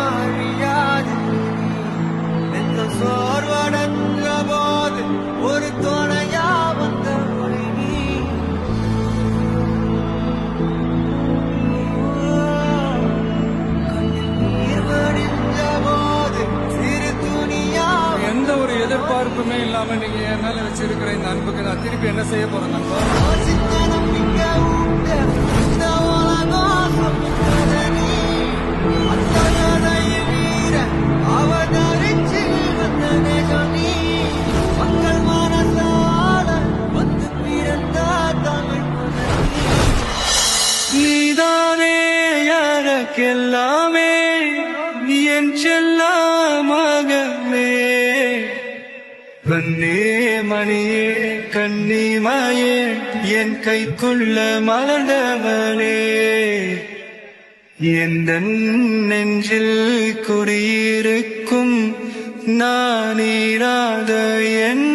அறியாது எந்த சோர்வடைந்த போது ஒரு துணையா வந்த மொழி நீ. கண்ணில் நீர் வடிந்த போது சிறு துணியா எந்த ஒரு எதிர்பார்ப்புமே இல்லாம நீங்க என் மேல வச்சிருக்கிற இந்த அன்புக்கு நான் திருப்பி என்ன செய்ய போறேன் நண்பா? நம்பிக்கை உண்டு இந்த உலகம் சொன்னத நீ. அந்த கதையை மீற அவதரிச்சு வந்த நேசம் நீ. மக்கள் மனசால வந்து பிறந்த தமிழ் மகன் நீ. நீதானே யாருக்கெல்லாமே என் செல்ல மகனே. கண்ணே மணியே கண்ணிமாயே என் கைக்குள்ள மலர்ந்தவனே. எந்த நெஞ்சில் குடியிருக்கும் நான் இராத என்